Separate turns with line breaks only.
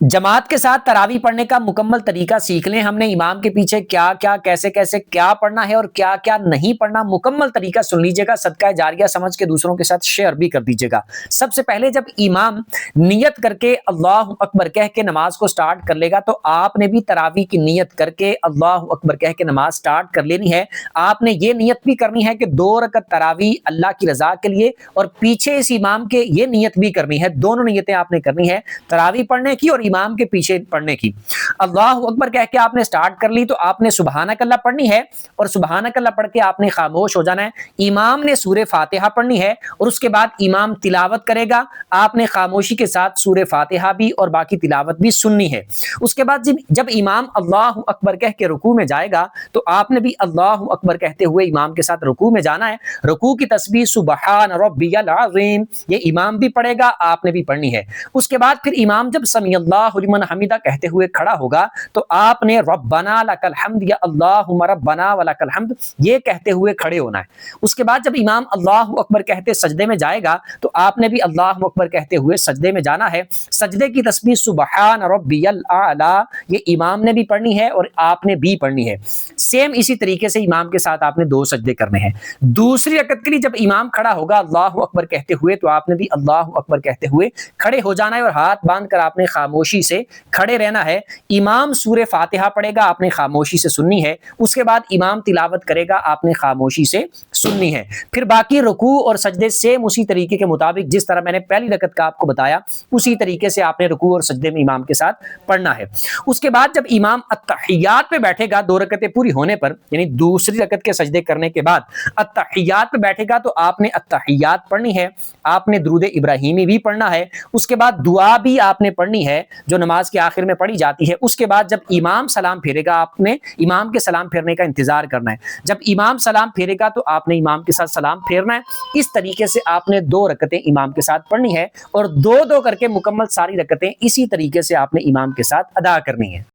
جماعت کے ساتھ تراویح پڑھنے کا مکمل طریقہ سیکھ لیں. ہم نے امام کے پیچھے کیا کیا کیسے کیسے کیا پڑھنا ہے اور کیا کیا نہیں پڑھنا مکمل طریقہ سن لیجیے گا. صدقہ جاریہ سمجھ کے دوسروں کے ساتھ شیئر بھی کر دیجیے گا. سب سے پہلے جب امام نیت کر کے اللہ اکبر کہہ کے نماز کو سٹارٹ کر لے گا تو آپ نے بھی تراویح کی نیت کر کے اللہ اکبر کہہ کے نماز سٹارٹ کر لینی ہے. آپ نے یہ نیت بھی کرنی ہے کہ 2 رکعت تراویح اللہ کی رضا کے لیے اور پیچھے اس امام کے یہ نیت بھی کرنی ہے. دونوں نیتیں آپ نے کرنی ہے, تراویح پڑھنے کی اور امام کے پیچھے پڑھنے کی. اللہ اکبر کہہ کے آپ نے سٹارٹ کر لی تو آپ نے سبحانک اللہ پڑھنی ہے اور سبحانک اللہ پڑھ کے آپ نے خاموش ہو جانا ہے. امام نے سورہ فاتحہ پڑھنی ہے اور اس کے بعد امام تلاوت کرے گا. آپ نے خاموشی کے ساتھ سورہ فاتحہ بھی اور باقی تلاوت بھی سننی ہے. اس کے بعد جب امام اللہ اکبر کہہ کے رکوع میں جائے گا تو آپ نے بھی اللہ اکبر کہتے ہوئے امام کے ساتھ رکوع میں جانا ہے. رکوع کی تسبیح سبحان ربی العظیم یہ امام بھی پڑھے گا, آپ نے بھی پڑھنی ہے. اس کے بعد پھر امام جب سمیع اللہ لمن حمیدہ کہتے ہوئے کھڑا ہوگا تو آپ نے ربنا لک الحمد یا اللہم ربنا ولک الحمد یہ کہتے ہوئے کھڑے ہونا ہے. اس کے بعد جب امام اللہ اکبر کہتے سجدے میں جائے گا تو آپ نے بھی اللہ اکبر کہتے ہوئے سجدے میں جانا ہے. سجدے کی تسبیح سبحان ربی الاعلی یہ امام نے بھی پڑھنی ہے اور آپ نے بھی پڑھنی ہے. سیم اسی طریقے سے امام کے ساتھ آپ نے 2 سجدے کرنے ہیں. دوسری رکعت کے لیے جب امام کھڑا ہوگا اللہ اکبر کہتے ہوئے تو آپ نے بھی اللہ اکبر کہتے ہوئے کھڑے ہو جانا ہے اور ہاتھ باندھ کر آپ نے خاموشی سے کھڑے رہنا ہے. امام سورہ فاتحہ پڑھے گا, آپ نے خاموشی سے سننی ہے. اس کے بعد امام تلاوت کرے گا, آپ نے خاموشی سے سننی ہے. پھر باقی رکوع اور سجدے سیم اسی طریقے کے مطابق جس طرح میں نے پہلی رکعت کا آپ کو بتایا اسی طریقے سے آپ نے رکوع اور سجدے میں امام کے ساتھ پڑھنا ہے. اس کے بعد جب امام التحیات پہ بیٹھے گا 2 رکعتیں پوری ہونے پر یعنی دوسری رکعت کے سجدے کرنے کے بعد التحیات پہ بیٹھے گا تو آپ نے التحیات پڑھنی ہے, آپ نے درود ابراہیمی بھی پڑھنا ہے. اس کے بعد دعا بھی آپ نے پڑھنی ہے جو نماز کے آخر میں پڑھی جاتی ہے. اس کے بعد جب امام سلام پھیرے گا آپ نے امام کے سلام پھیرنے کا انتظار کرنا ہے. جب امام سلام پھیرے گا تو آپ نے امام کے ساتھ سلام پھیرنا ہے. اس طریقے سے آپ نے 2 رکعتیں امام کے ساتھ پڑھنی ہے اور 2 2 کر کے مکمل ساری رکعتیں اسی طریقے سے آپ نے امام کے ساتھ ادا کرنی ہے.